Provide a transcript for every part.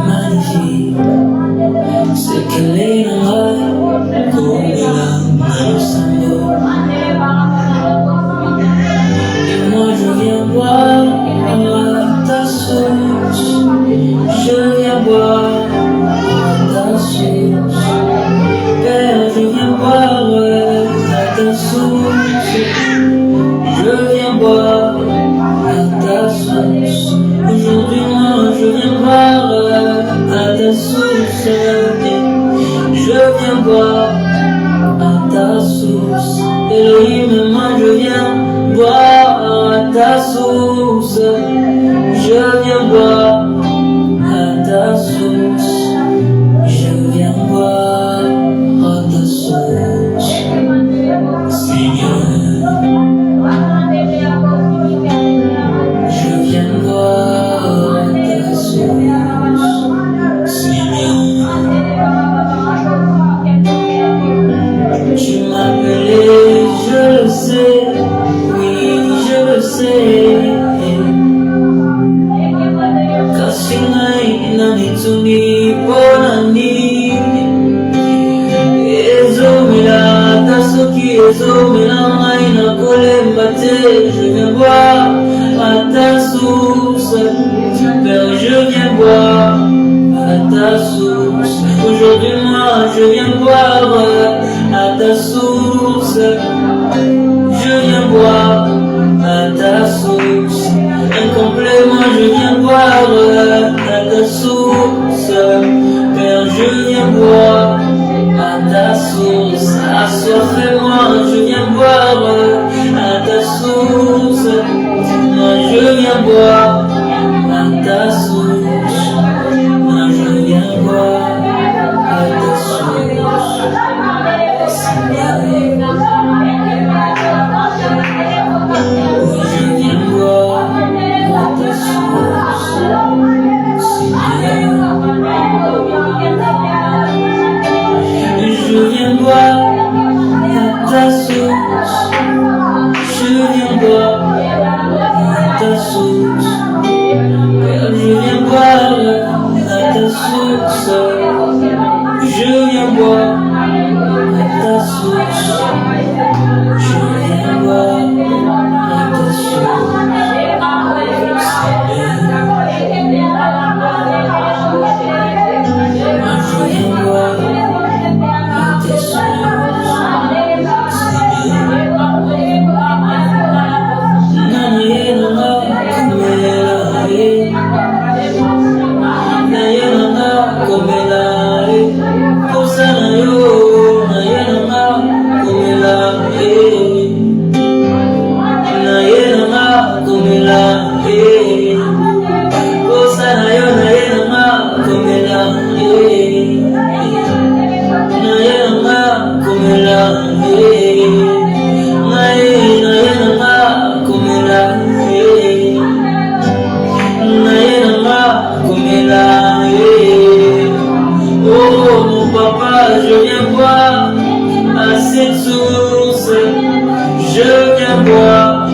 magnifique. C'est qu'elle est là, comme il a mal au symbole. Et moi je viens boire à ta source. Je viens boire à ta source. Père, je viens boire à ta source. Je viens boire à ta source. Aujourd'hui, moi, je viens boire à ta source. Je viens boire à ta source. Elohim, moi, je viens boire à ta source. Je viens boire à ta source. Je viens boire à ta source. Seigneur. Je viens boire à ta source. Père, je viens boire à ta source. Aujourd'hui, moi, je viens boire à ta source. Je viens boire à ta source. Incomplet, moi, je viens boire à ta source. Père, je viens boire à ta source. Assoiffez-moi, je viens boire à ta source. Moi, je viens boire à ta source. Moi, je viens boire à ta source. Seigneur. Je viens boire à ta source. Seigneur. Je viens boire à ta source. Je viens boire à ta source. Père, je viens boire à ta source. Je viens boire à ta source. Je viens boire à ta source. Je viens boire à cette source. Je viens boire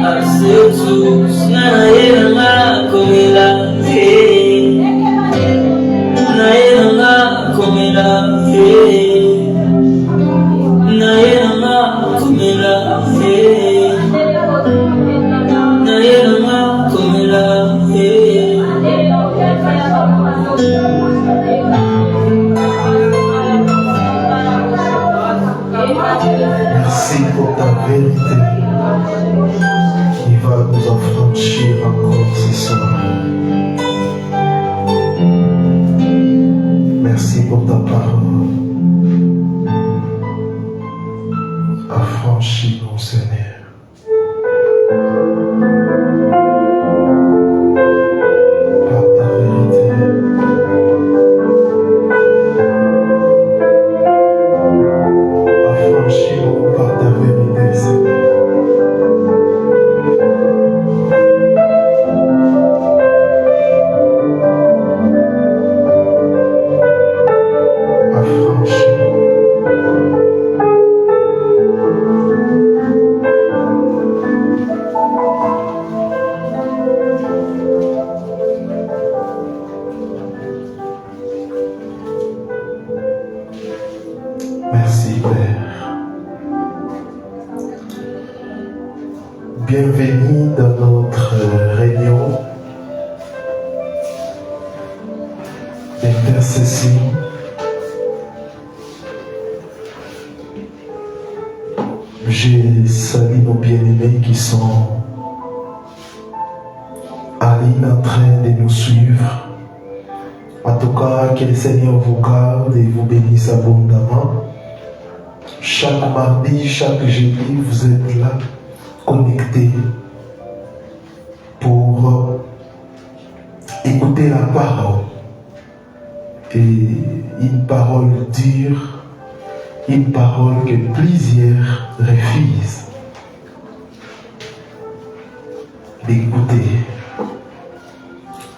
à cette source. Naïna comme il a fait. Naïna comme il a fait. Naïna comme il a fait. Naïna comme il a fait. Merci pour ta vérité qui va nous affranchir encore ce soir. Merci pour ta parole. Affranchis-nous, Seigneur. Par ta vérité. Affranchis-nous par ta vérité, Seigneur. ceci. J'ai salué nos bien-aimés qui sont en ligne en train de nous suivre. En tout cas, que le Seigneur vous garde et vous bénisse abondamment. Chaque mardi, chaque jeudi, vous êtes là, connectés pour écouter la parole. Et une parole dure, une parole que plusieurs refusent d'écouter.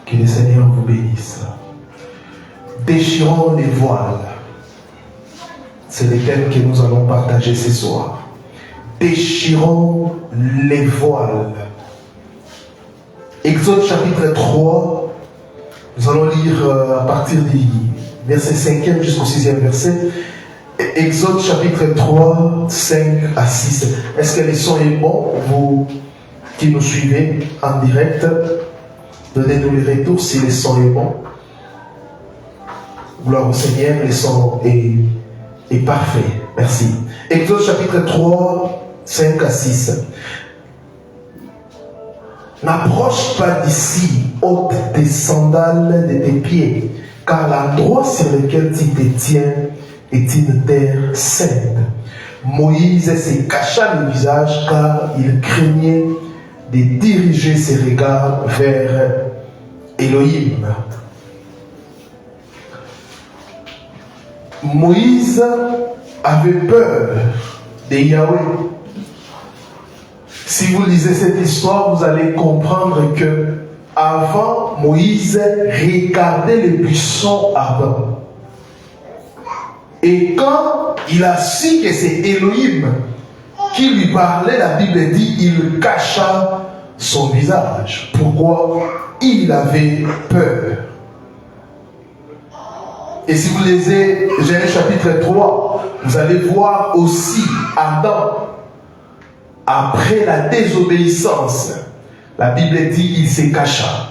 Que le Seigneur vous bénisse. Déchirons les voiles. C'est le thème que nous allons partager ce soir. Déchirons les voiles. Exode chapitre 3, nous allons lire à partir du verset 5e jusqu'au 6e verset. Exode chapitre 3, 5 à 6. Est-ce que le son est bon? Vous qui nous suivez en direct, donnez-nous les retours si le son est bon. Gloire au Seigneur, le son est parfait. Merci. Exode chapitre 3, 5 à 6. N'approche pas d'ici, ôte tes sandales de tes pieds, car l'endroit sur lequel tu te tiens est une terre sainte. Moïse se cacha le visage car il craignait de diriger ses regards vers Elohim. Moïse avait peur de Yahweh. Si vous lisez cette histoire, vous allez comprendre que avant, Moïse regardait le buisson ardent. Et quand il a su que c'est Elohim qui lui parlait, la Bible dit il cacha son visage. Pourquoi? Il avait peur. Et si vous lisez Genèse chapitre 3, vous allez voir aussi Adam, après la désobéissance, la Bible dit il se cacha.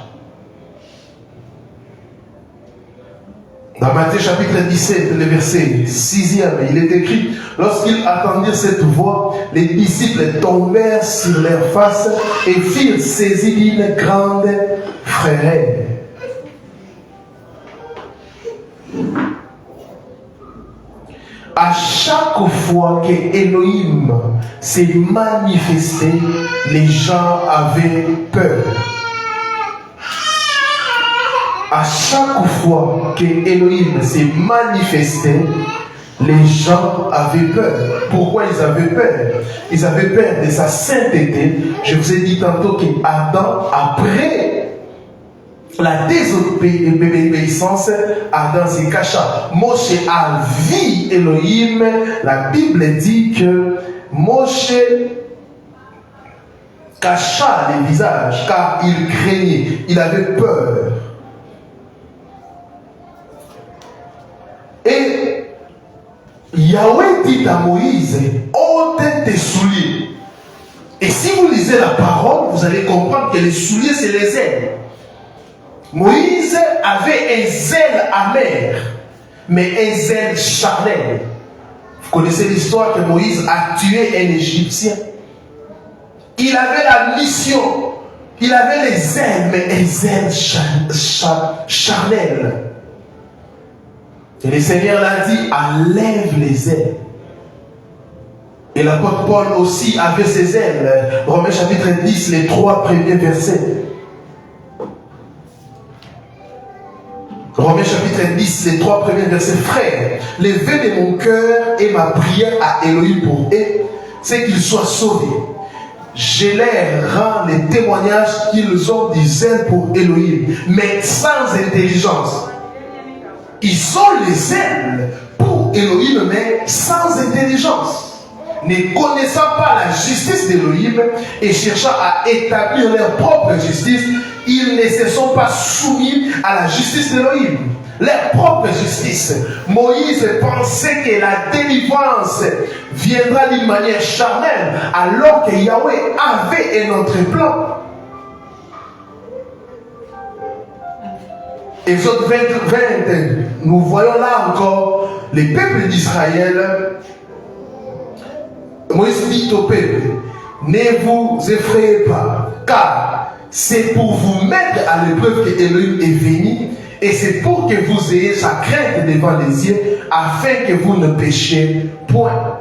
Dans Matthieu chapitre 17, le verset 6e, il est écrit: lorsqu'ils attendirent cette voix, les disciples tombèrent sur leur face et firent saisis d'une grande frayeur. À chaque fois que Elohim s'est manifesté, les gens avaient peur. À chaque fois que Elohim s'est manifesté, les gens avaient peur. Pourquoi ils avaient peur? Ils avaient peur de sa sainteté. Je vous ai dit tantôt qu'Adam, après la désobéissance, Adam se cacha. Moshe a vu Elohim. La Bible dit que Moshe cacha les visages car il craignait, il avait peur. Et Yahweh dit à Moïse: ôte tes souliers. Et si vous lisez la parole, vous allez comprendre que les souliers, c'est les ailes. Moïse avait un zèle amer, mais un zèle charnel. Vous connaissez l'histoire que Moïse a tué un Égyptien. Il avait la mission, il avait les ailes, mais un zèle charnel. Et le Seigneur l'a dit: enlève les ailes. Et l'apôtre Paul aussi avait ses ailes. Romains chapitre 10, les 3 premiers versets. Romains chapitre 10, les 3 premiers versets. Frères, les vœux de mon cœur et ma prière à Elohim pour eux, c'est qu'ils soient sauvés. Je leur rends les témoignages qu'ils ont des ailes pour Elohim, mais sans intelligence. Ils ont les ailes pour Elohim, mais sans intelligence. Ne connaissant pas la justice d'Elohim et cherchant à établir leur propre justice, ils ne se sont pas soumis à la justice d'Elohim. Leur propre justice. Moïse pensait que la délivrance viendra d'une manière charnelle, alors que Yahweh avait un autre plan. Exode 20, nous voyons là encore les peuples d'Israël. Moïse dit au peuple, ne vous effrayez pas, car c'est pour vous mettre à l'épreuve que Elohim est venu, et c'est pour que vous ayez sa crainte devant les yeux, afin que vous ne péchiez point.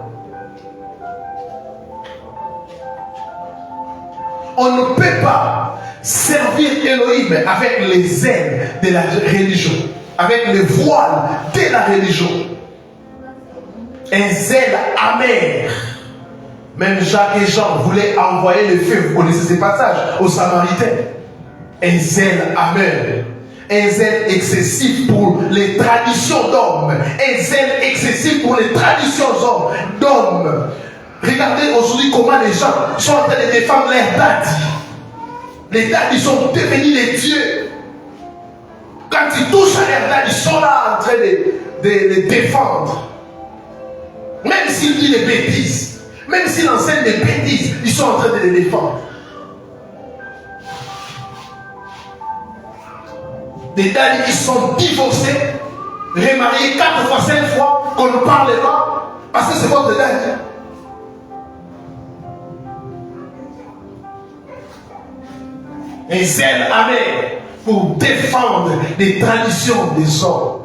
On ne peut pas servir Elohim avec les ailes de la religion, avec le voile de la religion. Un zèle amer. Même Jacques et Jean voulaient envoyer le feu. Vous connaissez ces passages aux Samaritains. Un zèle amer. Un zèle excessif pour les traditions d'hommes. Un zèle excessif pour les traditions d'hommes. Regardez aujourd'hui comment les gens sont en train de défendre leurs dadis. Les dadis sont devenus des dieux. Quand ils touchent à leurs dadis, ils sont là en train de les défendre. Même s'il dit des bêtises, même s'il enseigne des bêtises, ils sont en train de les défendre. Des dadis qui sont divorcés, remariés 4 fois, 5 fois, qu'on ne parle pas, parce que c'est votre daddi. Un zèle amer pour défendre les traditions des hommes.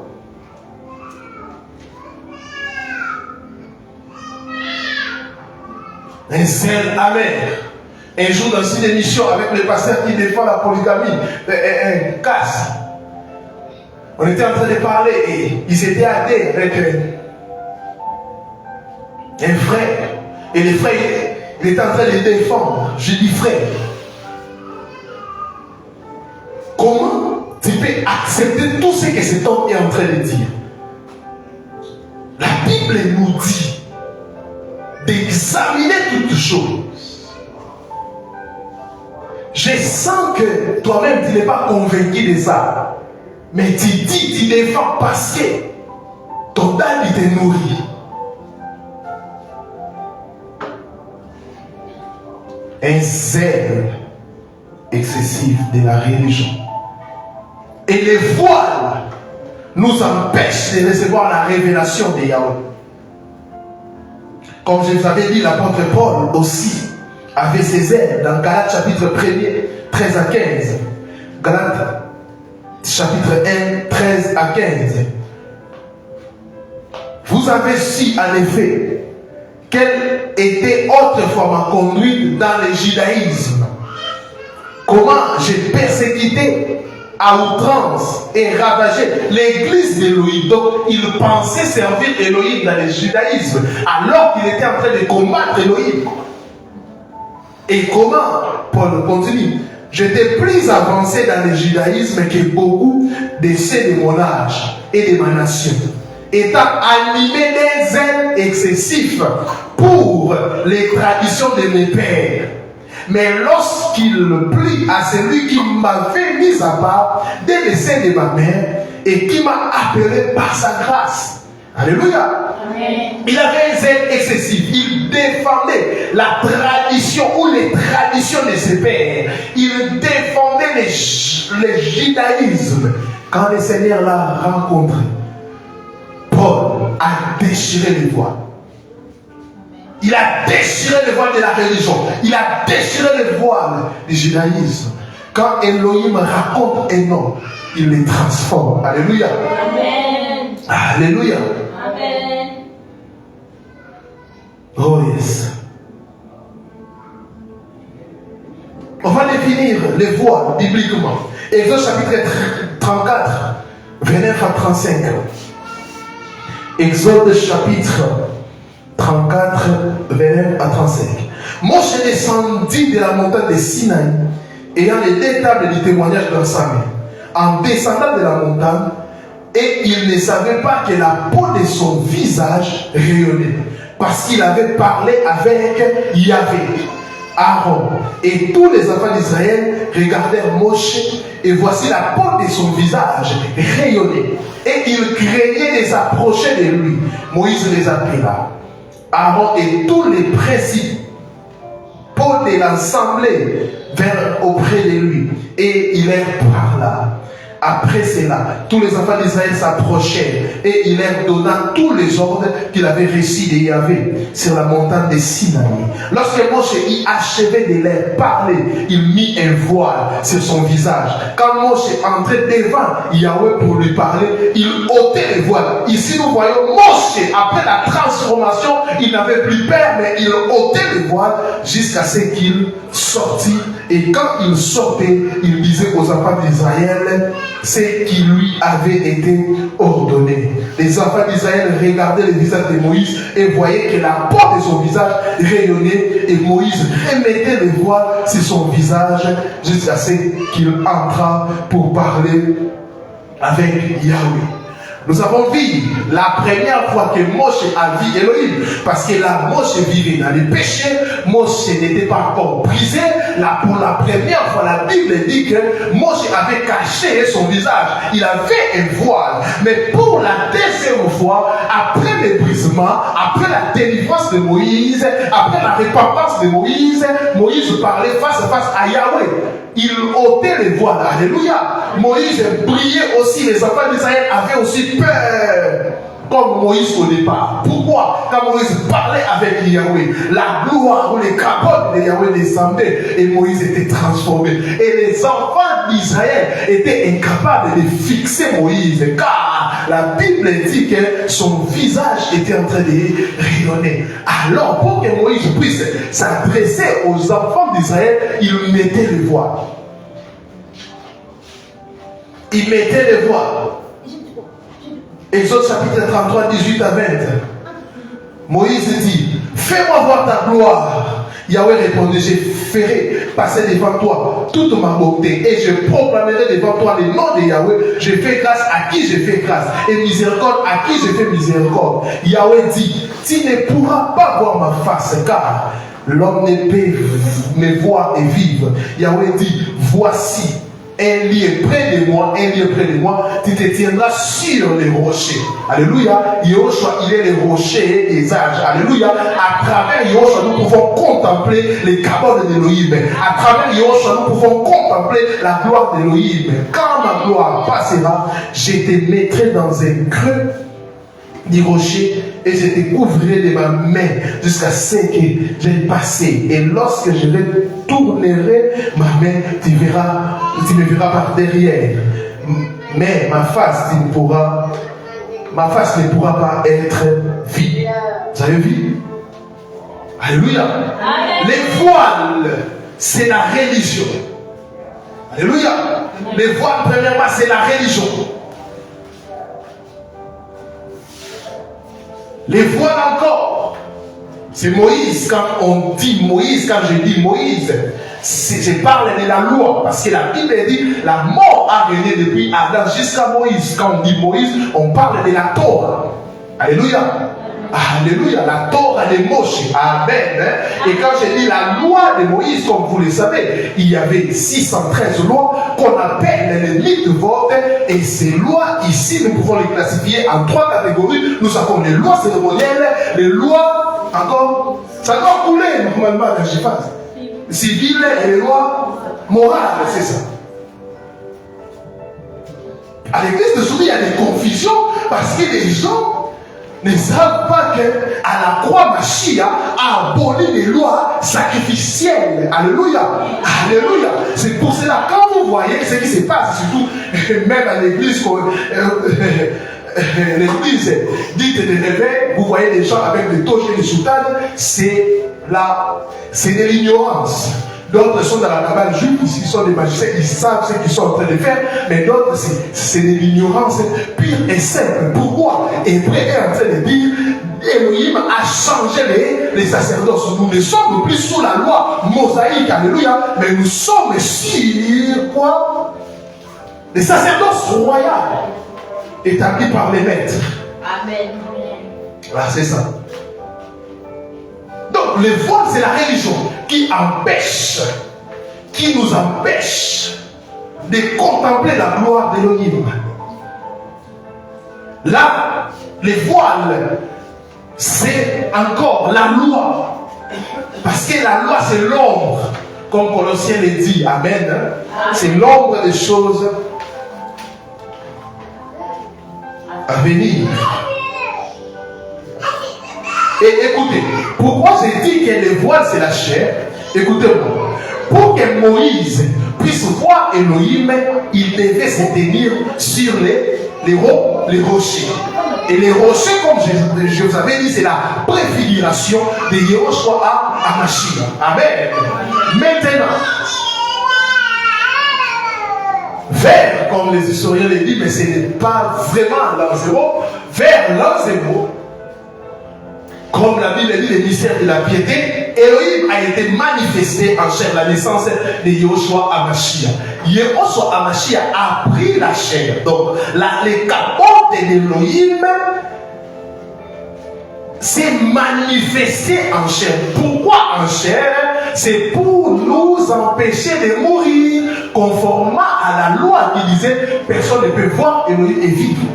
Un zèle amer. Un jour dans une émission avec le pasteur qui défend la polygamie, casse. On était en train de parler et ils étaient aidés avec un frère. Et le frère, il était en train de défendre. Je dis frère, comment tu peux accepter tout ce que cet homme est en train de dire? La Bible nous dit d'examiner toutes choses. Je sens que toi-même tu n'es pas convaincu de ça. Mais tu dis, tu défends parce que ton dad il te nourrit. Un zèle excessif de la religion. Et les voiles nous empêchent de recevoir la révélation de Yahweh. Comme je vous avais dit, l'apôtre Paul aussi avait ses ailes dans Galates chapitre 1er, 13 à 15. Galates chapitre 1, 13 à 15. Vous avez su en effet quelle était autrefois ma conduite dans le judaïsme. Comment j'ai persécuté à outrance et ravagé l'église d'Élohim. Donc il pensait servir Élohim dans le judaïsme alors qu'il était en train de combattre Élohim. Et comment Paul continue? J'étais plus avancé dans le judaïsme que beaucoup de ceux de mon âge et de ma nation, étant animé d'un zèle excessif pour les traditions de mes pères. Mais lorsqu'il plut à celui qui m'avait mis à part dès le sein de ma mère et qui m'a appelé par sa grâce. Alléluia. Amen. Il avait un zèle excessif. Il défendait la tradition ou les traditions de ses pères. Il défendait le judaïsme. Quand le Seigneur l'a rencontré, Paul a déchiré les voiles. Il a déchiré le voile de la religion. Il a déchiré le voile du judaïsme. Quand Elohim raconte un homme, il les transforme. Alléluia. Amen. Alléluia. Amen. Oh yes. On va définir les voiles bibliquement. Exode chapitre 34, 29 à 35. Exode chapitre 34, 29 à 35. Moïse descendit de la montagne de Sinaï, ayant les 2 tables du témoignage dans sa main. En descendant de la montagne, et il ne savait pas que la peau de son visage rayonnait, parce qu'il avait parlé avec Yahvé. Aaron et tous les enfants d'Israël regardèrent Moïse, et voici la peau de son visage rayonnait, et ils craignaient de s'approcher de lui. Moïse les appela. Aaron et tous les principaux de l'assemblée vinrent auprès de lui, et il leur parla. Après cela, tous les enfants d'Israël s'approchèrent et il leur donna tous les ordres qu'il avait reçus de Yahvé sur la montagne de Sinaï. Lorsque Moshe y achevait de leur parler, il mit un voile sur son visage. Quand Moshe entrait devant Yahvé pour lui parler, il ôtait le voile. Ici, nous voyons Moshe, après la transformation, il n'avait plus peur, mais il ôtait le voile jusqu'à ce qu'il sortit. Et quand il sortait, il disait aux enfants d'Israël ce qui lui avait été ordonné. Les enfants d'Israël regardaient le visage de Moïse et voyaient que la peau de son visage rayonnait, et Moïse remettait le voile sur son visage jusqu'à ce qu'il entra pour parler avec Yahweh. Nous avons vu la première fois que Moshe a vu Elohim, parce que là, Moshe vivait dans les péchés, Moshe n'était pas encore brisé. Là, pour la première fois, la Bible dit que Moshe avait caché son visage, il avait un voile. Mais pour la deuxième fois, après le brisement, après la délivrance de Moïse, après la repentance de Moïse, Moïse parlait face à face à Yahweh. Il ôtait les voiles. Alléluia. Moïse brillait aussi. Les enfants d'Israël avaient aussi peur. Comme Moïse au départ. Pourquoi? Quand Moïse parlait avec Yahweh, la gloire ou les capotes de Yahweh descendaient et Moïse était transformé. Et les enfants d'Israël étaient incapables de fixer Moïse, car la Bible dit que son visage était en train de rayonner. Alors, pour que Moïse puisse s'adresser aux enfants d'Israël, il mettait le voile. Il mettait le voile. Exode chapitre 33, 18 à 20. Moïse dit, fais-moi voir ta gloire. Yahweh répondit, je ferai passer devant toi toute ma bonté et je proclamerai devant toi le nom de Yahweh. Je fais grâce à qui je fais grâce et miséricorde à qui je fais miséricorde. Yahweh dit, tu ne pourras pas voir ma face, car l'homme ne peut me voir et vivre. Yahweh dit, voici un lieu près de moi, tu te tiendras sur les rochers. Alléluia. Yahushua, il est le rocher des âges. Alléluia. À travers Yahushua, nous pouvons contempler les cabots d'Elohim. À travers Yahushua, nous pouvons contempler la gloire d'Elohim. Quand ma gloire passera, je te mettrai dans un creux du rocher et je te couvrirai de ma main jusqu'à ce que j'ai passé. Et lorsque je tournerai ma main, tu me verras par derrière. Mais ma face ne pourra pas être vue. Vous avez vu? Alléluia. Les voiles, c'est la religion. Alléluia. Les voiles, premièrement, c'est la religion. Les voiles encore, c'est Moïse. Quand on dit Moïse, quand je dis Moïse, je parle de la loi, parce que la Bible dit la mort a régné depuis Adam jusqu'à Moïse. Quand on dit Moïse, on parle de la Torah. Alléluia. Alléluia, la Torah de Moshe. Amen. Et quand je dis la loi de Moïse, comme vous le savez, il y avait 613 lois qu'on appelle les mitzvot. Et ces lois, ici, nous pouvons les classifier en 3 catégories. Nous avons les lois cérémonielles, les lois, encore, ça doit couler normalement dans les phases civiles et les lois morales, c'est ça. À l'église d'aujourd'hui, il y a des confusions parce que les gens ne savent pas qu'à la croix, Mashiach a aboli les lois sacrificielles. Alléluia. Alléluia. C'est pour cela, quand vous voyez ce qui se passe, surtout même à l'église, l'église dite de réveil, vous voyez des gens avec des toges et des soutanes, c'est de l'ignorance. D'autres sont dans la cabane juive, ils sont des magiciens, ils savent ce qu'ils sont en train de faire, mais d'autres, c'est de l'ignorance pure et simple. Pourquoi? Hébreu est en train de dire, Elohim a changé les sacerdoces. Nous ne sommes plus sous la loi mosaïque, alléluia, mais nous sommes sur quoi? Les sacerdoces royales, établis par les maîtres. Amen. Voilà, c'est ça. Donc, les voiles, c'est la religion qui nous empêche de contempler la gloire d'Elohim. Là, les voiles, c'est encore la loi. Parce que la loi, c'est l'ombre, comme Colossiens le dit. Amen. C'est l'ombre des choses à venir. Et écoutez, pourquoi j'ai dit que le voile c'est la chair? Écoutez-moi. Pour que Moïse puisse voir Elohim, il devait se tenir sur les rochers. Et les rochers, comme je vous avais dit, c'est la préfiguration de Yehoshua à Mashiach. Amen. Maintenant, vers, comme les historiens le disent, mais ce n'est pas vraiment l'an zéro, vers l'an zéro, comme la Bible dit, le mystère de la piété, Elohim a été manifesté en chair, la naissance de Yehoshua à Mashiach. Yehoshua à Mashiach a pris la chair. Donc, les capotes d'Elohim s'est manifesté en chair. Pourquoi en chair? C'est pour nous empêcher de mourir, conformément à la loi qui disait personne ne peut voir Elohim et vivre.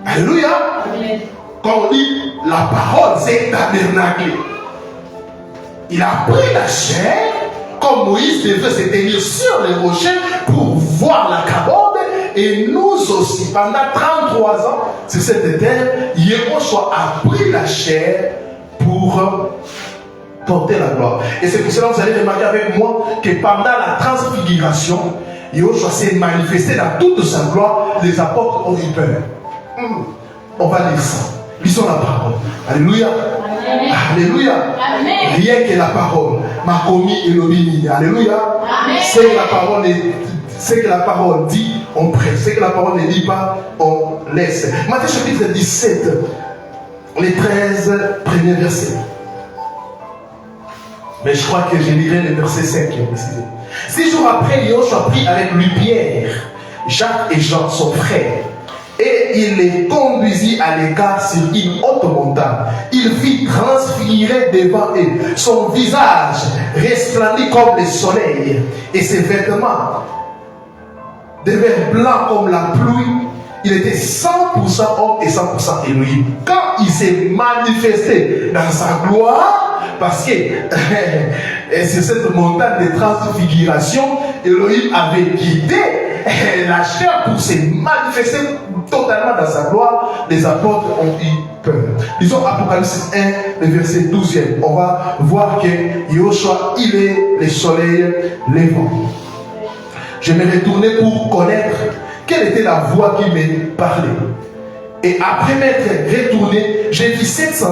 Alléluia. Amen. Quand on dit la parole, c'est tabernacle. Il a pris la chair, comme Moïse devait se tenir sur les rochers pour voir la cabode. Et nous aussi, pendant 33 ans, sur cette terre, Yehoshua a pris la chair pour porter la gloire. Et c'est pour cela que vous allez remarquer avec moi que pendant la transfiguration, Yehoshua s'est manifesté dans toute sa gloire. Les apôtres ont eu peur. On va lire ça. Lisons la parole. Alléluia. Amen. Alléluia. Amen. Rien que la parole m'a commis et l'obéi. Alléluia. C'est que la parole dit, on prête. C'est que la parole ne dit pas, on laisse. Matthieu chapitre 17, les 13 premiers versets. Mais je crois que je lirai le verset 5 qui est précisé. 6 jours après, Yehoshua prit avec lui Pierre, Jacques et Jean, son frère. Et il les conduisit à l'écart sur une haute montagne. Il fit transfigurer devant eux. Son visage resplendit comme le soleil. Et ses vêtements devinrent blancs comme la pluie. Il était 100% homme et 100% Elohim. Quand il s'est manifesté dans sa gloire, parce que c'est cette montagne de transfiguration, Elohim avait guidé la chair pour se manifester totalement dans sa gloire. Les apôtres ont eu peur. Disons Apocalypse 1, le verset 12e. On va voir que Yehoshua, il est le soleil levant. Je vais retourner pour connaître quelle était la voix qui me parlait. Et après m'être retourné, j'ai vu 7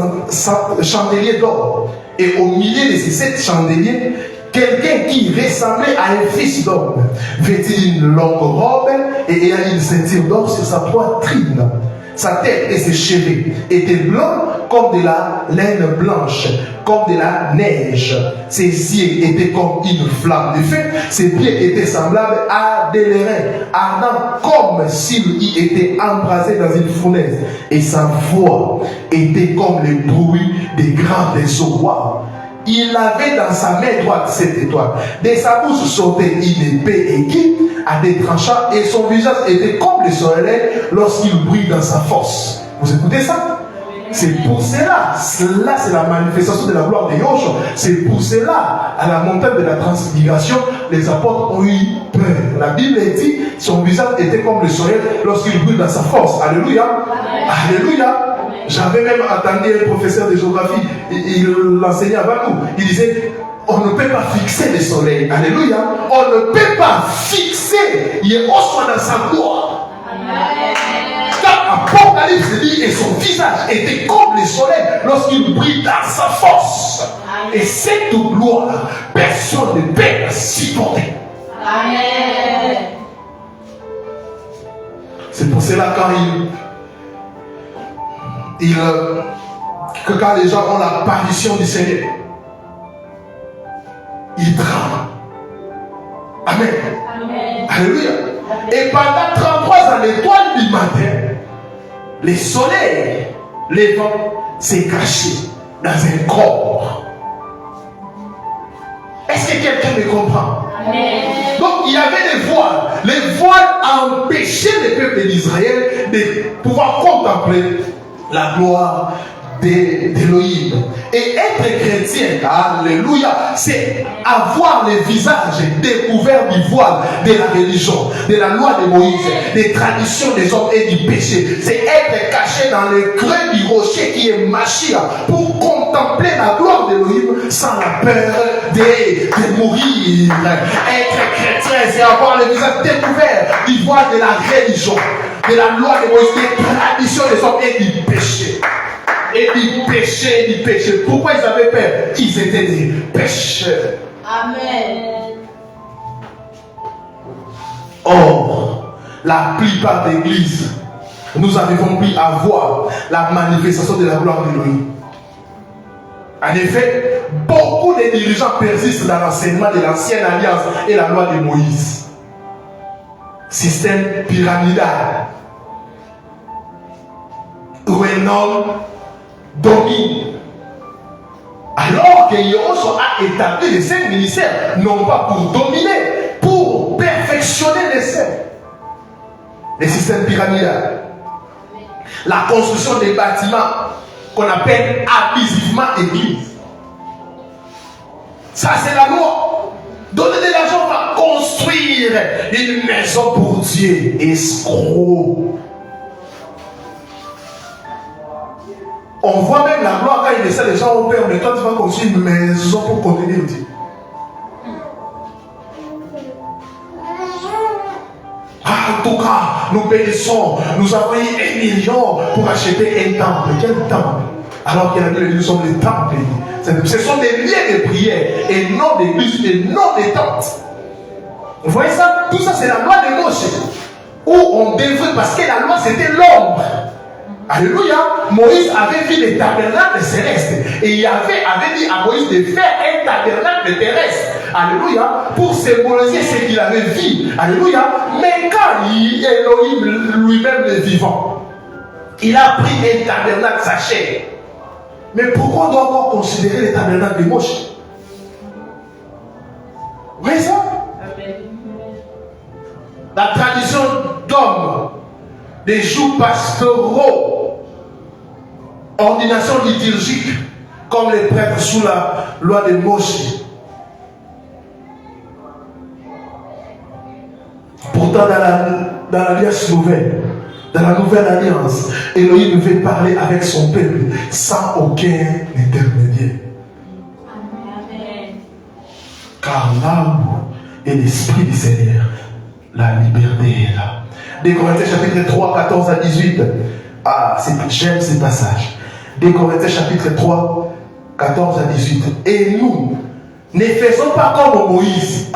chandeliers d'or. Et au milieu de ces 7 chandeliers, quelqu'un qui ressemblait à un fils d'homme, vêtu d'une longue robe et ayant une ceinture d'or sur sa poitrine. Sa tête et ses cheveux étaient blancs comme de la laine blanche, comme de la neige. Ses yeux étaient comme une flamme de feu. Ses pieds étaient semblables à des lérins, ardents comme s'il y était embrasé dans une fournaise. Et sa voix était comme le bruit des grandes eaux. Il avait dans sa main droite cette étoile. De sa bouche sortait une épée aiguë à des tranchants et son visage était comme le soleil lorsqu'il brille dans sa force. Vous écoutez ça? C'est pour cela, c'est la manifestation de la gloire de Yehoshua. C'est pour cela, à la montagne de la transfiguration, les apôtres ont eu peur. La Bible dit, son visage était comme le soleil lorsqu'il brille dans sa force. Alléluia. Alléluia. J'avais même entendu un professeur de géographie, il l'enseignait avant nous. Il disait, on ne peut pas fixer le soleil. Alléluia. On ne peut pas fixer Yehoshua dans sa gloire. Car Apocalypse dit, et son visage était comme le soleil lorsqu'il brille dans sa force. Et cette gloire, personne ne peut la supporter. Amen. C'est pour cela quand que quand les gens ont l'apparition du Seigneur, ils tremblent. Amen. Amen. Alléluia. Et pendant 33 ans, l'étoile du matin, le soleil levant s'est caché dans un corps. Est-ce que quelqu'un me comprend? Amen. Donc il y avait les voiles. Les voiles empêchaient le peuple d'Israël de pouvoir contempler la gloire d'Élohim. Et être chrétien, alléluia, c'est avoir le visage découvert du voile de la religion, de la loi de Moïse, des traditions des hommes et du péché. C'est être caché dans le creux du rocher qui est Mashiach pour contempler la gloire d'Élohim sans la peur de mourir. Être chrétien, c'est avoir le visage découvert du voile de la religion, de la loi de Moïse, des traditions des hommes et du péché. Et du péché. Pourquoi ils avaient peur? Ils étaient des pécheurs. Amen. Or, la plupart des églises, nous n'avons pu avoir la manifestation de la gloire de Dieu. En effet, beaucoup de dirigeants persistent dans l'enseignement de l'ancienne alliance et la loi de Moïse. Système pyramidal, où un homme domine. Alors que Yahushua a établi les 5 ministères, non pas pour dominer, pour perfectionner les 5. Les systèmes pyramidal. La construction des bâtiments qu'on appelle abusivement église. Ça, c'est la loi. Donner de l'argent, on va construire une maison pour Dieu. Escroc. On voit même la gloire quand il essaie, les gens ont peur, mais toi tu vas construire une maison pour contenir Dieu. En tout cas, nous bénissons, nous avons eu 1 million pour acheter un temple. Quel temple? Alors qu'il y a dit, nous sommes les temples. Ce sont des lieux de prière et non d'église et non des tentes. Vous voyez ça? Tout ça c'est la loi de Moshe. Où on devrait, parce que la loi c'était l'ombre. Alléluia. Moïse avait vu les tabernacles célestes. Et il avait dit à Moïse de faire un tabernacle terrestre. Alléluia. Pour symboliser ce qu'il avait vu. Alléluia. Mais quand Elohim lui-même est vivant, il a pris un tabernacle sa chair. Mais pourquoi on doit encore considérer les tabernacles de Moshe? Vous voyez ça? La tradition d'hommes, des jours pastoraux, ordination liturgique, comme les prêtres sous la loi de Moshe. Pourtant, dans l'alliance nouvelle, dans la nouvelle alliance, Elohim veut parler avec son peuple sans aucun intermédiaire. Amen. Car là où est l'esprit du Seigneur, la liberté est là. 2 Corinthiens chapitre 3, 14 à 18. Ah, j'aime ces passages. 2 Corinthiens chapitre 3, 14 à 18. Et nous, ne faisons pas comme Moïse.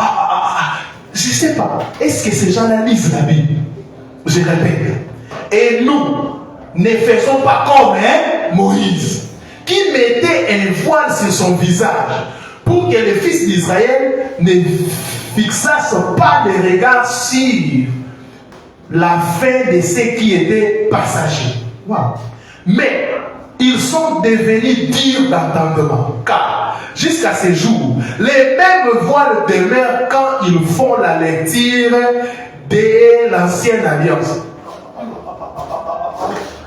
Je ne sais pas. Est-ce que ces gens-là lisent la Bible? Je répète. Et nous, ne faisons pas comme Moïse, qui mettait un voile sur son visage pour que les fils d'Israël ne fixassent pas les regards sur la fin de ceux qui étaient passagers. Wow. Mais ils sont devenus durs d'entendement, car jusqu'à ce jour, les mêmes voiles demeurent quand ils font la lecture de l'ancienne alliance.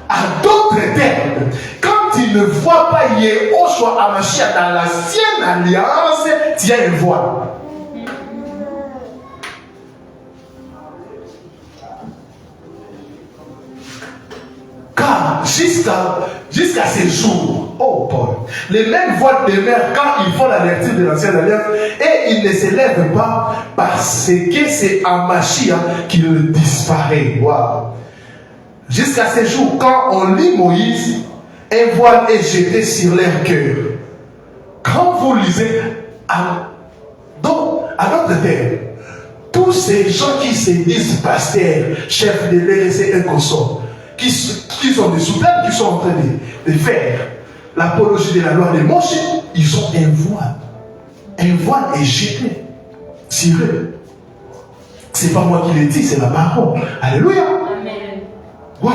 En d'autres termes, quand ils ne voient pas Yahushua HaMashiach dans l'ancienne alliance, il y a une voile. Car jusqu'à ces jours, oh Paul, les mêmes voiles demeurent quand ils font la lecture de l'ancienne alliance et ils ne s'élèvent pas parce que c'est en Mashiach qu'ils disparaissent. Wow. Jusqu'à ces jours, quand on lit Moïse, un voile est jeté sur leur cœur. Quand vous lisez, donc, à notre terme, tous ces gens qui se disent pasteurs, chefs de l'ERC et consorts, qui sont des souverains, qui sont en train de faire l'apologie de la loi de Moshe, ils ont un voile. Un voile est jeté sur eux. C'est pas moi qui le dis, c'est la parole. Alléluia. Wow.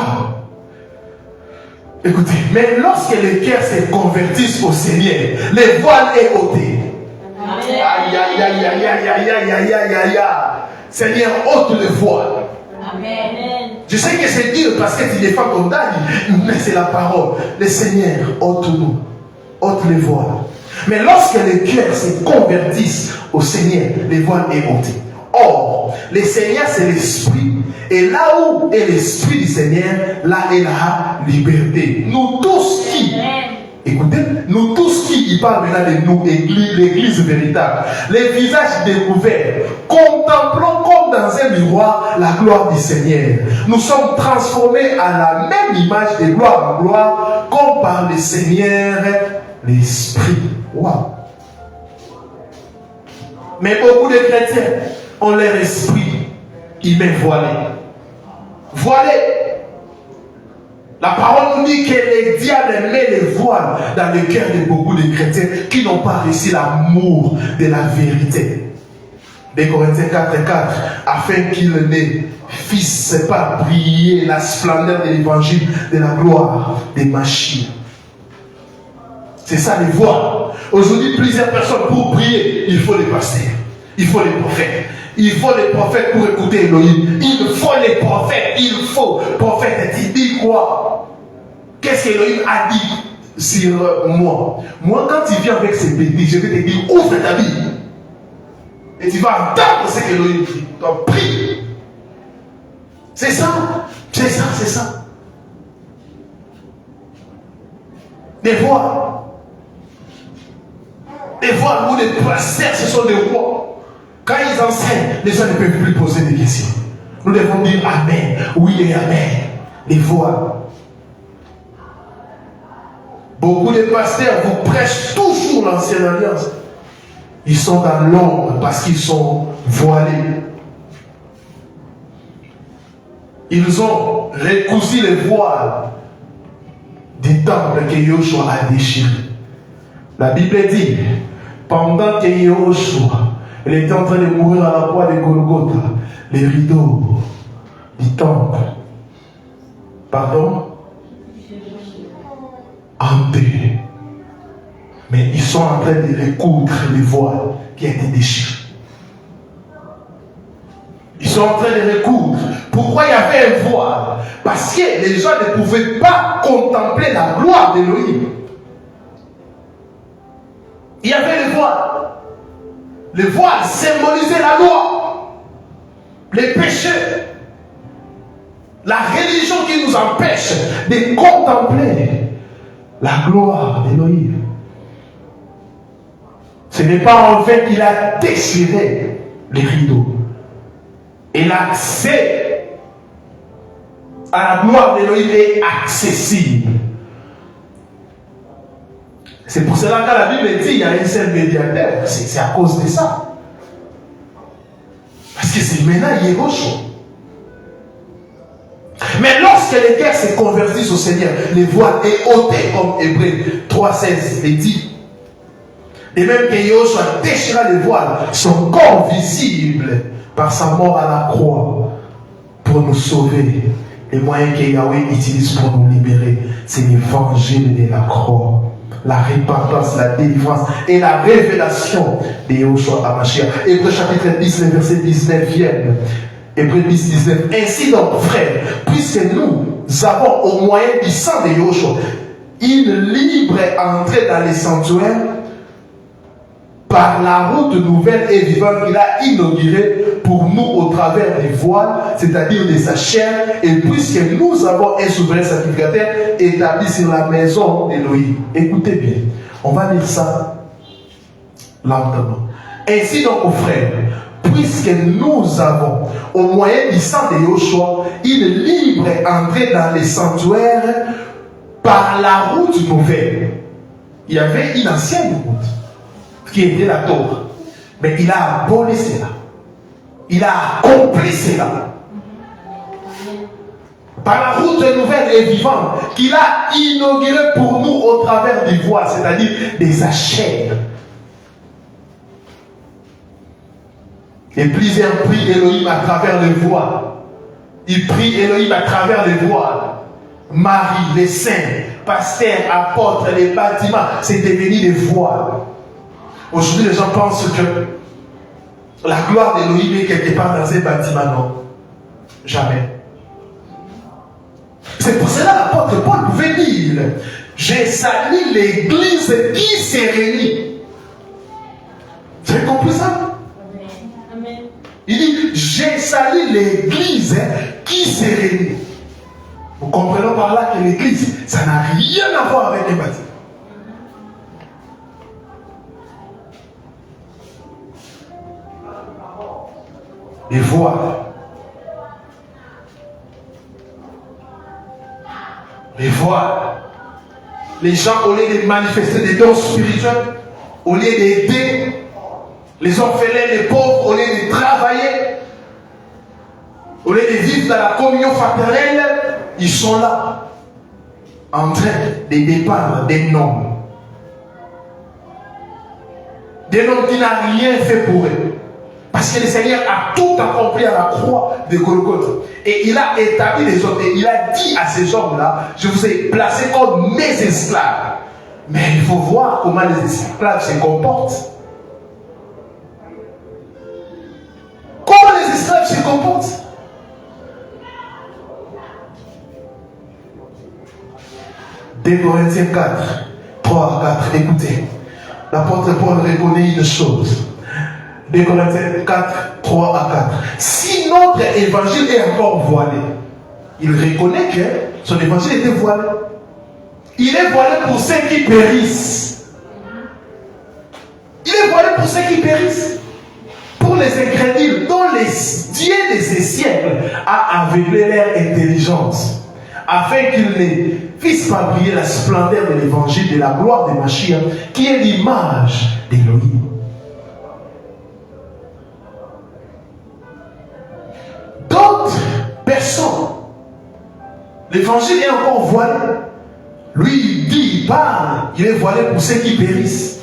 Écoutez, mais lorsque les cœurs se convertissent au Seigneur, le voile est ôté. Aïe, aïe, aïe, aïe, aïe, aïe, aïe, aïe, aïe, aïe. Seigneur, ôte le voile. Amen. Je sais que c'est dur parce que tu défends ton dame, mais c'est la parole. Le Seigneur, ôte-nous, ôte les voiles. Mais lorsque les cœurs se convertissent au Seigneur, les voiles sont ôtées. Or, le Seigneur c'est l'Esprit. Et là où est l'Esprit du Seigneur, là est la liberté. Nous tous qui, écoutez, nous tous qui, il parle maintenant de nous, l'église véritable, les visages découverts, contemplons comme dans un miroir la gloire du Seigneur. Nous sommes transformés à la même image de gloire en gloire, comme par le Seigneur, l'Esprit. Wow. Mais beaucoup de chrétiens ont leur esprit humain voilé. Voilé. La parole nous dit que les diables met les voiles dans le cœur de beaucoup de chrétiens qui n'ont pas reçu l'amour de la vérité. 2 Corinthiens 4:4, afin qu'ils ne fissent pas briller la splendeur de l'évangile de la gloire des machines. C'est ça les voiles. Aujourd'hui, plusieurs personnes, pour prier, il faut les pasteurs, il faut les prophètes. Il faut les prophètes pour écouter Elohim. Il faut les prophètes. Il faut. Prophète, tu dis quoi? Qu'est-ce qu'Elohim a dit sur moi? Moi, quand tu viens avec ces bêtises, je vais te dire, ouvre ta Bible. Et tu vas entendre ce qu'Elohim dit. Donc, prie. C'est ça. C'est ça, c'est ça. Des voix. Des voix où les pasteurs, ce sont des voix. Quand ils enseignent, les gens ne peuvent plus poser des questions. Nous devons dire Amen, oui et Amen. Les voix. Beaucoup de pasteurs vous prêchent toujours l'ancienne alliance. Ils sont dans l'ombre parce qu'ils sont voilés. Ils ont recousu les voiles du temple que Yoshua a déchiré. La Bible dit, pendant que Yoshua il était en train de mourir à la croix de Golgotha, les rideaux du temple, pardon, enterrés. Mais ils sont en train de recoudre les voiles qui étaient déchirés. Ils sont en train de recoudre. Pourquoi il y avait un voile? Parce que les gens ne pouvaient pas contempler la gloire d'Élohim. Il y avait les voiles. Le voile symbolisait la loi, les péchés, la religion qui nous empêche de contempler la gloire d'Élohim. Ce n'est pas en vain qu'il a déchiré les rideaux. Et l'accès à la gloire d'Élohim est accessible. C'est pour cela que la Bible dit qu'il y a un seul médiateur. C'est à cause de ça. Parce que c'est maintenant Yehoshua. Mais lorsque les guerres se convertissent au Seigneur, les voiles est ôté, comme Hébreux 3:16 est dit. Et même que Yehoshua déchira les voiles, son corps visible par sa mort à la croix pour nous sauver. Les moyens que Yahweh utilise pour nous libérer, c'est l'évangile de la croix. La repentance, la délivrance et la révélation de Yehoshua HaMashiach. Hébreux chapitre 10, le verset 19. Hébreux 10, 19. Ainsi donc, frères, puisque nous avons au moyen du sang de Yehoshua une libre entrée dans les sanctuaires par la route nouvelle et vivante qu'il a inaugurée pour nous au travers des voiles, c'est-à-dire de sa chair, et puisque nous avons un souverain sacrificateur établi sur la maison d'Élohim. Écoutez bien, on va lire ça lentement. Ainsi donc, aux frères, puisque nous avons, au moyen du sang de Yehoshua, une libre entrée dans les sanctuaires par la route nouvelle. Il y avait une ancienne route qui était la Torah. Mais il a aboli cela. Il a accompli cela. Par la route nouvelle et vivante qu'il a inaugurée pour nous au travers des voies, c'est-à-dire des achètes. Et plusieurs prient Elohim à travers les voies. Ils prient Elohim à travers les voies. Marie, les saints, pasteurs, apôtres, les bâtiments, c'est devenu des voies. Aujourd'hui, les gens pensent que la gloire d'Elohim est quelque part dans un bâtiment. Non. Jamais. C'est pour cela l'apôtre Paul pouvait dire, j'ai sali l'église qui s'est réunie. Vous avez compris ça? Amen. Il dit, j'ai sali l'église qui s'est réunie. Vous comprenez par là que l'église, ça n'a rien à voir avec les bâtiments. Les voiles. Les voiles. Les gens, au lieu de manifester des dons spirituels, au lieu d'aider les orphelins, les pauvres, au lieu de travailler, au lieu de vivre dans la communion fraternelle, ils sont là, en train de dépendre des noms. Des noms qui n'ont rien fait pour eux. Parce que le Seigneur a tout accompli à la croix de Golgotha. Et il a établi les hommes. Et il a dit à ces hommes-là, je vous ai placé comme mes esclaves. Mais il faut voir comment les esclaves se comportent. Comment les esclaves se comportent. Deux Corinthiens 4, 3 à 4, écoutez. L'apôtre Paul reconnaît une chose. 2 Corinthiens 4, 3 à 4. Si notre évangile est encore voilé, il reconnaît que son évangile était voilé. Il est voilé pour ceux qui périssent. Il est voilé pour ceux qui périssent. Pour les incrédules, dont les dieux de ces siècles a aveuglé leur intelligence, afin qu'ils ne fissent pas briller la splendeur de l'évangile de la gloire de Mashiach, qui est l'image d'Élohim. D'autres personnes, l'évangile est encore voilé. Lui, il dit, il parle, il est voilé pour ceux qui périssent,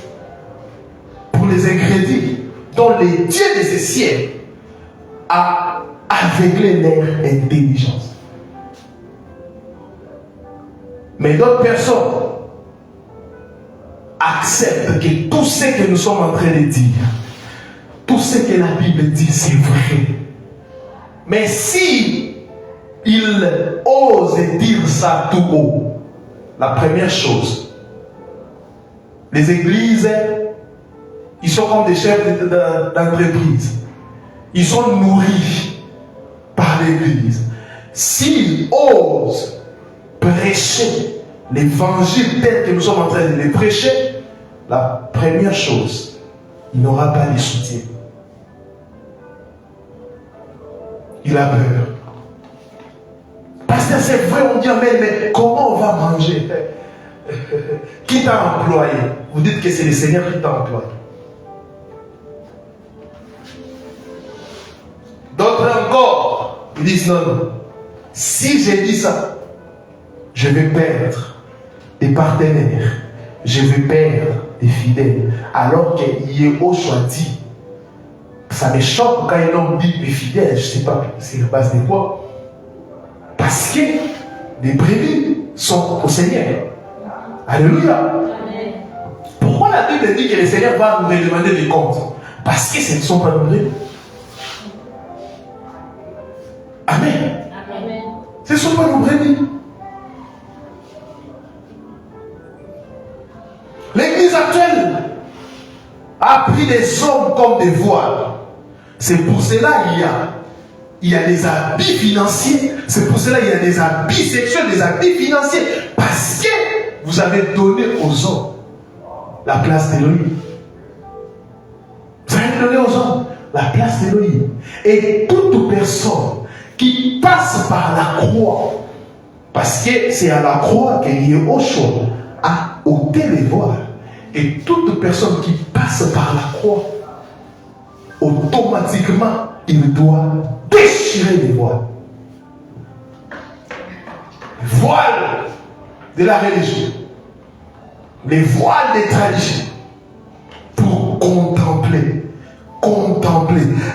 pour les incrédules, dont les dieux de ces siècles a aveuglé leur intelligence. Mais d'autres personnes acceptent que tout ce que nous sommes en train de dire, tout ce que la Bible dit, c'est vrai. Mais si il ose dire ça tout haut, la première chose, les églises, ils sont comme des chefs d'entreprise. Ils sont nourris par l'église. S'ils osent prêcher l'évangile tel que nous sommes en train de le prêcher, la première chose, il n'aura pas de soutien. Il a peur. Parce que c'est vrai, on dit mais comment on va manger? Qui t'a employé? Vous dites que c'est le Seigneur qui t'a employé. D'autres encore, ils disent non. Si j'ai dit ça, je vais perdre des partenaires, je vais perdre des fidèles. Alors que Yehoshua dit, ça me choque quand un homme dit des fidèles, je ne sais pas c'est la base de quoi. Parce que les brebis sont au Seigneur. Alléluia. Amen. Pourquoi la Bible dit que le Seigneur va nous demander des comptes? Parce que ce ne sont pas nos brebis. Amen. Amen. Ce ne sont pas nos brebis. L'église actuelle a pris des hommes comme des voiles. C'est pour cela il y a des habits financiers. C'est pour cela qu'il y a des habits sexuels, des habits financiers. Parce que vous avez donné aux hommes la place d'Élohim. Vous avez donné aux hommes la place d'Élohim. Et toute personne qui passe par la croix, parce que c'est à la croix que Yehoshua a ôté les voiles. Et toute personne qui passe par la croix, automatiquement, il doit déchirer les voiles. Les voiles de la religion, les voiles des traditions, pour contempler.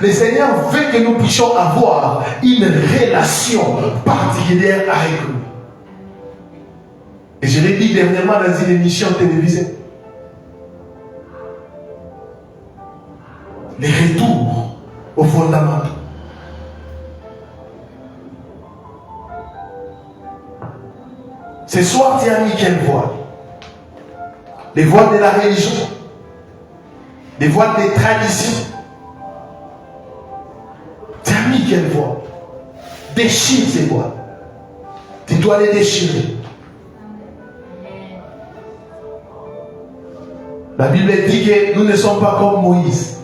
Le Seigneur veut que nous puissions avoir une relation particulière avec lui. Et je l'ai dit dernièrement dans une émission télévisée. Les retours aux fondamentaux. Ce soir, tu as mis quel voile? Les voiles de la religion, les voiles des traditions. Tu as mis quel voile? Déchire ces voiles. Tu dois les déchirer. La Bible dit que nous ne sommes pas comme Moïse.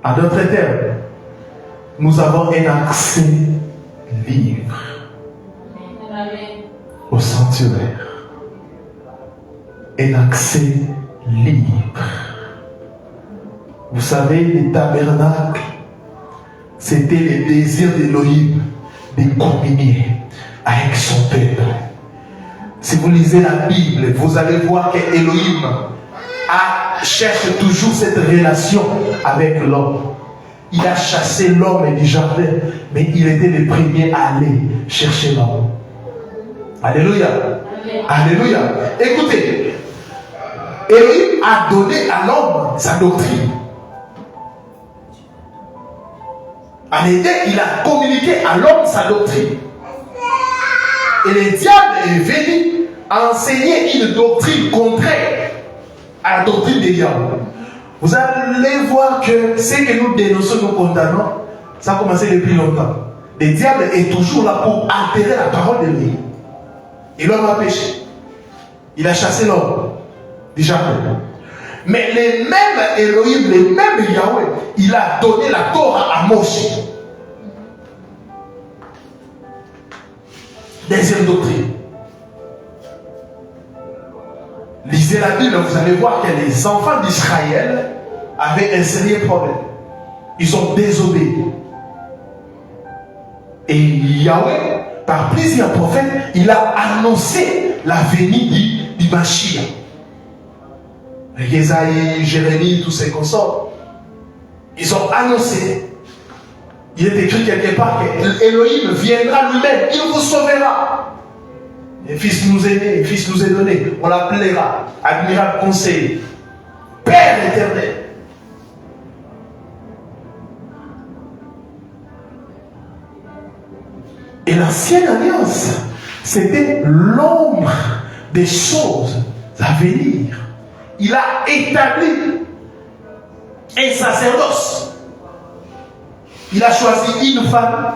En d'autres termes, nous avons un accès libre au sanctuaire. Un accès libre. Vous savez, le tabernacle, c'était le désir d'Élohim de communier avec son peuple. Si vous lisez la Bible, vous allez voir que Élohim cherche toujours cette relation avec l'homme. Il a chassé l'homme du jardin, mais il était le premier à aller chercher l'homme. Alléluia. Alléluia. Écoutez, Élohim a donné à l'homme sa doctrine. En effet, il a communiqué à l'homme sa doctrine. Et le diable est venu enseigner une doctrine contraire à la doctrine des diables. Vous allez voir que ce que nous dénonçons, nous condamnons, ça a commencé depuis longtemps. Le diable est toujours là pour altérer la parole de Dieu. Et l'homme a péché. Il a chassé l'homme du jardin. Mais les mêmes Elohim, les mêmes Yahweh, il a donné la Torah à Moshe. Deuxième doctrine. Lisez la Bible, vous allez voir que les enfants d'Israël avaient un sérieux problème. Ils ont désobéi. Et Yahweh, par plusieurs prophètes, il a annoncé la venue du Mashiach. Esaïe, Jérémie, tous ces consorts. Ils ont annoncé. Il est écrit quelque part que Elohim viendra lui-même, il vous sauvera. Un fils nous est né, un fils nous est donné, on l'appellera admirable conseiller, Père éternel. Et l'ancienne alliance, c'était l'ombre des choses à venir. Il a établi un sacerdoce. Il a choisi une femme.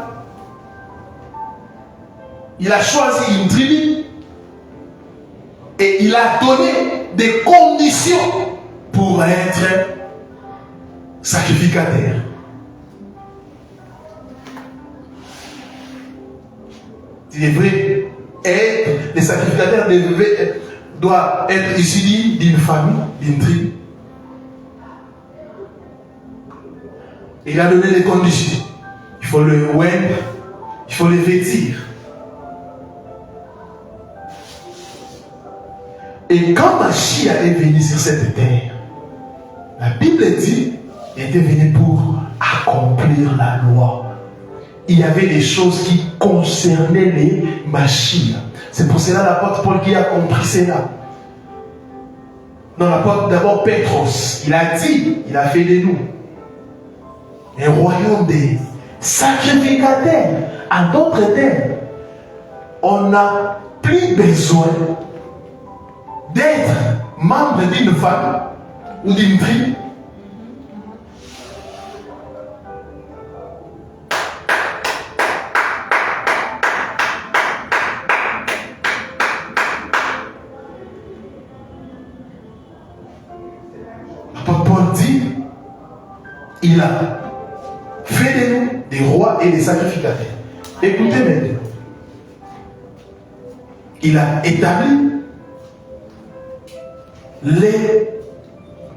Il a choisi une tribu. Et il a donné des conditions pour être sacrificateur. Il est vrai, être les sacrificateurs doivent être issus d'une famille, d'une tribu. Il a donné les conditions. Il faut le oindre, il faut le vêtir. Et quand Mashiach est venu sur cette terre, la Bible dit qu'il était venu pour accomplir la loi. Il y avait des choses qui concernaient les Mashiach. C'est pour cela l'apôtre Paul qui a compris cela. Non, l'apôtre d'abord Pétros, il a dit, il a fait de nous un royaume des sacrificateurs. En d'autres termes, on n'a plus besoin d'être membre d'une famille ou d'une tribu. Paul dit, il a fait de nous des rois et des sacrificateurs. Écoutez maintenant. Il a établi les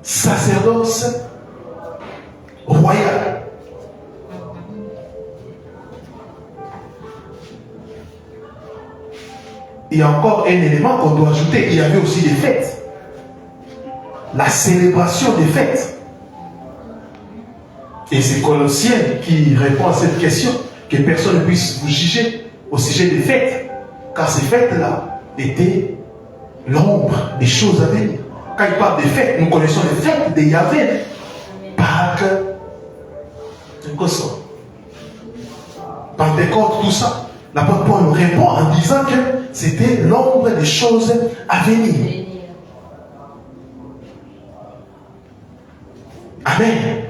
sacerdoces royales. Il y a encore un élément qu'on doit ajouter. Il y avait aussi des fêtes. La célébration des fêtes. Et c'est Colossiens qui répond à cette question, que personne ne puisse vous juger au sujet des fêtes, car ces fêtes-là étaient l'ombre des choses à venir. Quand il parle des fêtes, nous connaissons les fêtes de Yahvé, Pâques, Pentecôte, tout ça. l'apôtre Paul répond en disant que c'était l'ombre des choses à venir. Amen.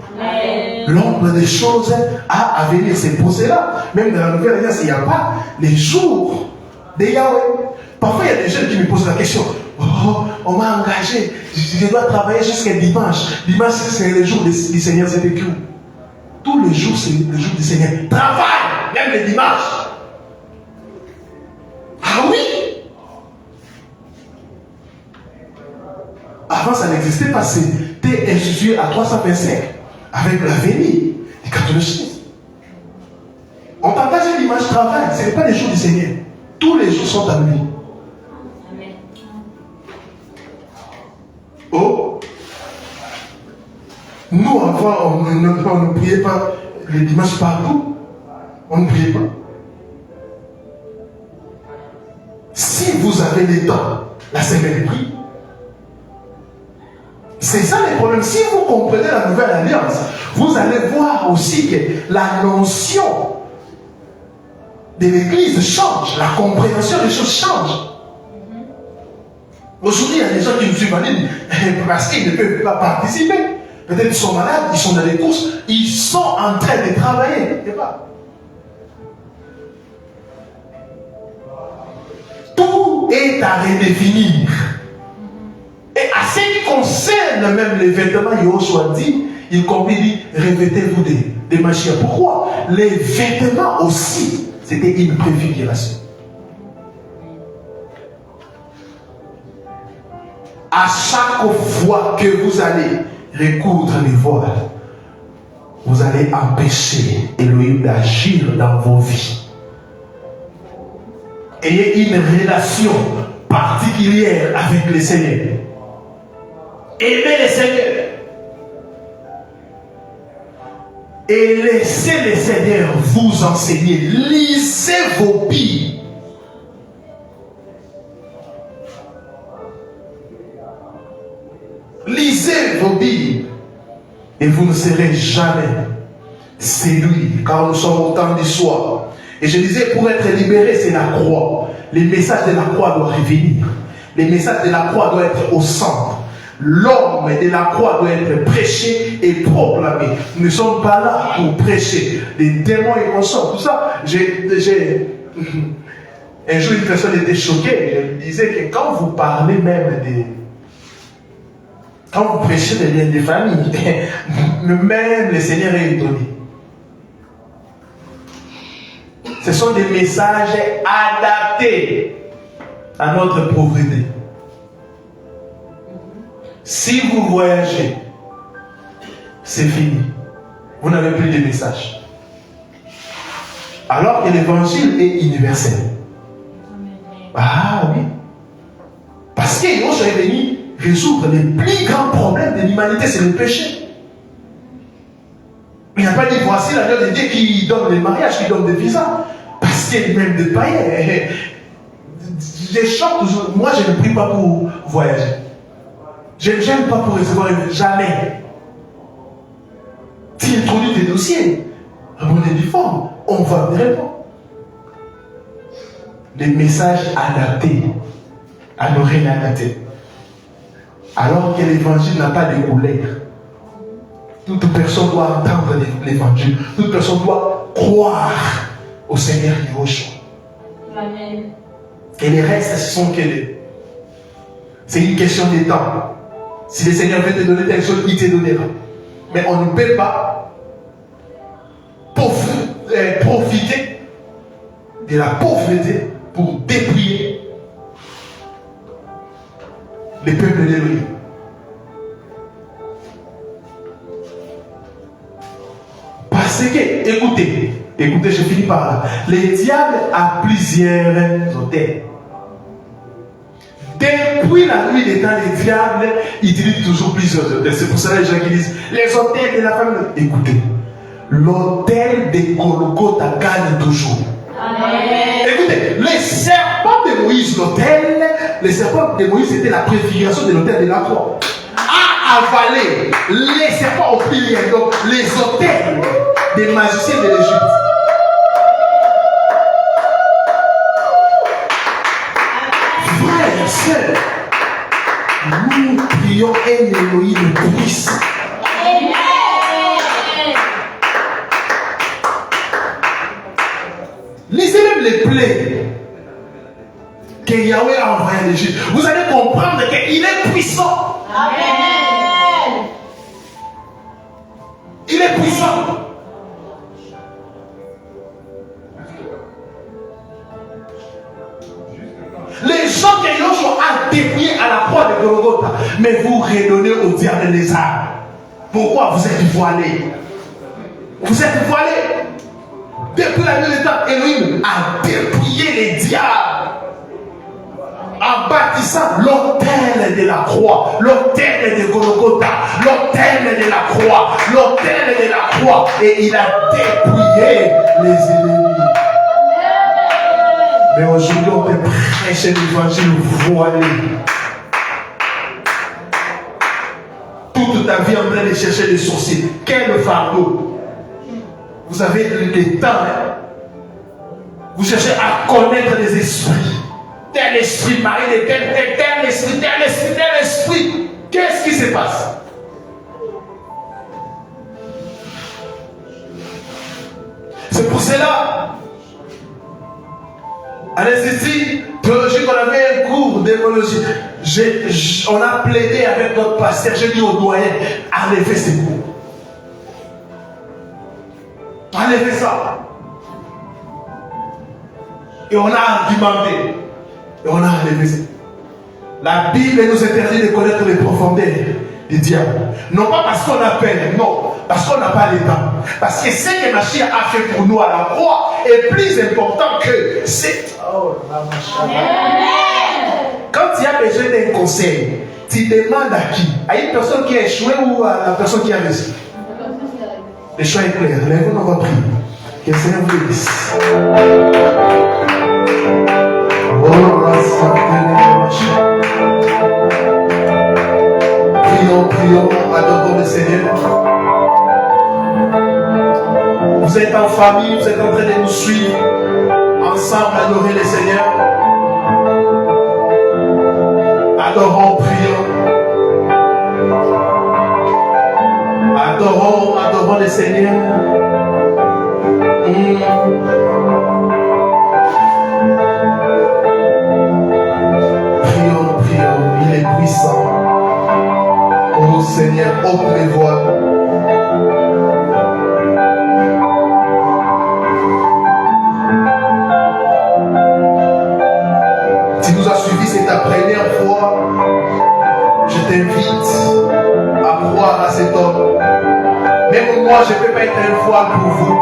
L'ombre des choses à venir. C'est pour cela, même dans la Nouvelle Alliance, il n'y a pas les jours des Yahweh. Parfois, il y a des jeunes qui me posent la question. Oh, on m'a engagé, je dois travailler jusqu'à dimanche. Dimanche, c'est le jour du Seigneur ZPQ. Tous les jours, c'est le jour du Seigneur. Travaille, même le dimanche. Ah oui! Avant, ça n'existait pas. C'était institué à 325 avec l'avenir du catholicisme. On t'engage dimanche travail. Ce n'est pas les jours du Seigneur. Tous les jours sont à lui. Oh! Nous, avant, on ne priait pas le dimanche partout. On ne priait pas. Si vous avez le temps, la semaine prie. C'est ça le problème. Si vous comprenez la Nouvelle Alliance, vous allez voir aussi que la notion de l'Église change. La compréhension des choses change. Aujourd'hui, il y a des gens qui nous suivent en ligne parce qu'ils ne peuvent pas participer. Peut-être qu'ils sont malades, ils sont dans les courses, ils sont en train de travailler. Tout est à redéfinir. Et à ce qui concerne même les vêtements, Yoshua dit, il dit, revêtez-vous des machines. Pourquoi? Les vêtements aussi, c'était une préfiguration. À chaque fois que vous allez recoudre les voiles, vous allez empêcher Elohim d'agir dans vos vies. Ayez une relation particulière avec le Seigneur. Aimez le Seigneur. Et laissez le Seigneur vous enseigner. Lisez vos Bibles. Lisez vos Bibles. Et vous ne serez jamais séduits. Car nous sommes au temps du soir. Et je disais, pour être libéré, c'est la croix. Les messages de la croix doivent revenir. Les messages de la croix doivent être au centre. L'homme de la croix doit être prêché et proclamé. Nous ne sommes pas là pour prêcher les démons et consorts. Tout ça, un jour, une personne était choquée. Je lui disais que quand vous parlez même quand vous prêchez des liens de famille, même le Seigneur est étonné. Ce sont des messages adaptés à notre pauvreté. Si vous voyagez, c'est fini. Vous n'avez plus de message. Alors que l'évangile est universel. Ah oui. Parce que Yoshua est venu résoudre les plus grands problèmes de l'humanité, c'est le péché. Il n'a pas dit voici l'agneau de Dieu qui donne les mariages, qui donne des visas. Parce qu'il y a même des païens. Je chante toujours. Moi, je ne prie pas pour voyager. Je ne gêne pas pour recevoir jamais. S'il introduit des dossiers, abonnez du forme, on va me répondre. Des messages adaptés à nos réalités. Alors que l'évangile n'a pas de couleur. Toute personne doit entendre l'évangile. Toute personne doit croire au Seigneur Yoshua. Amen. Et les restes, ce sont que les. C'est une question de temps. Si le Seigneur veut te donner quelque chose, il te donnera. Mais on ne peut pas profiter de la pauvreté pour dépouiller les peuples d'Élohim. Parce que, écoutez, je finis par là. Le diable a plusieurs hôtels. Depuis la nuit des temps, les diables utilisent toujours plusieurs hôtels. C'est pour cela que les gens qui disent les hôtels de la famille. Écoutez, l'hôtel de Golgotha gagne toujours. Amen. Écoutez, le serpent de Moïse, le serpent de Moïse était la préfiguration de l'hôtel de la croix. A avalé les serpents au pilier, donc les hôtels des magiciens de l'Égypte. Lisez même les plaies que Yahweh a envoyé en Égypte. Vous allez comprendre qu'il est puissant. Amen. Il est puissant. Les gens que Yoshua a dépouillés à la croix de Golgotha, mais vous redonnez au diable les armes. Pourquoi vous êtes voilés? Vous êtes voilés. Depuis la nuit des temps, Elohim a dépouillé les diables en bâtissant l'autel de la croix, l'autel de Golgotha, l'autel de la croix, l'autel de la croix, et il a dépouillé les ennemis. Mais aujourd'hui, on peut prêcher l'évangile voilé. Toute ta vie en train de chercher des sourcils. Quel fardeau! Vous avez le temps. Hein? Vous cherchez à connaître les esprits. Tel esprit marie de tel esprit, tel esprit, tel esprit. Qu'est-ce qui se passe? C'est pour cela. À l'Institut théologique, on avait un cours d'écologie. On a plaidé avec notre pasteur. J'ai dit au doyen, enlevez ces cours. Enlevez ça. Et on a argumenté. Et on a enlevé ça. La Bible nous interdit de connaître les profondeurs du diable. Non pas parce qu'on a peur, non. Parce qu'on n'a pas le temps. Parce que ce que Mashiach a fait pour nous à la croix est plus important que c'est. Oh, quand tu as besoin d'un conseil, tu demandes à qui? À une personne qui a échoué ou à la personne qui a réussi? Le choix est clair. Lève-nous, on va prier. Que le Seigneur vous bénisse. Prions, adorons le Seigneur. Vous êtes en famille, vous êtes en train de nous suivre. Ensemble, adorer le Seigneur. Adorons, prions. Adorons le Seigneur. Prions, il est puissant. Oh Seigneur, ouvre les voies. Si tu nous as suivis, c'est ta première fois. Je t'invite à croire à cet homme. Même moi, je ne peux pas être un voile pour vous.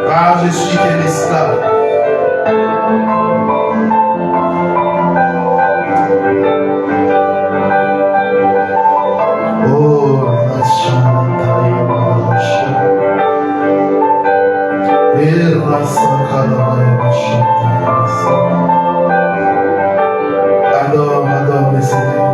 Car je suis qu'un esclave. Adore le Seigneur.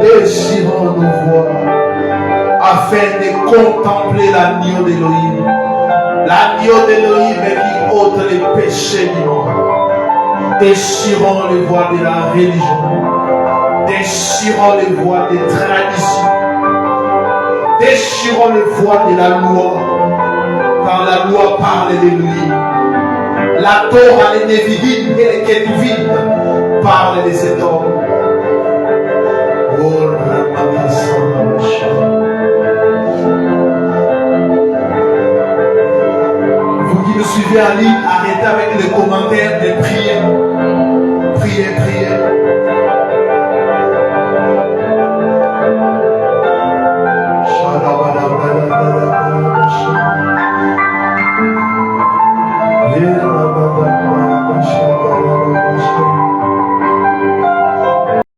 Déchirons nos voix afin de contempler l'agneau d'Élohim. L'agneau d'Élohim qui ôte les péchés du monde. Déchirons les voies de la religion. Déchirons les voies des traditions. Déchirons les voies de la loi. Car la loi parle de lui. La Torah, les Névidim et les Ketuvim parlent de cet homme. Vous qui me suivez en ligne, arrêtez avec les commentaires des prières.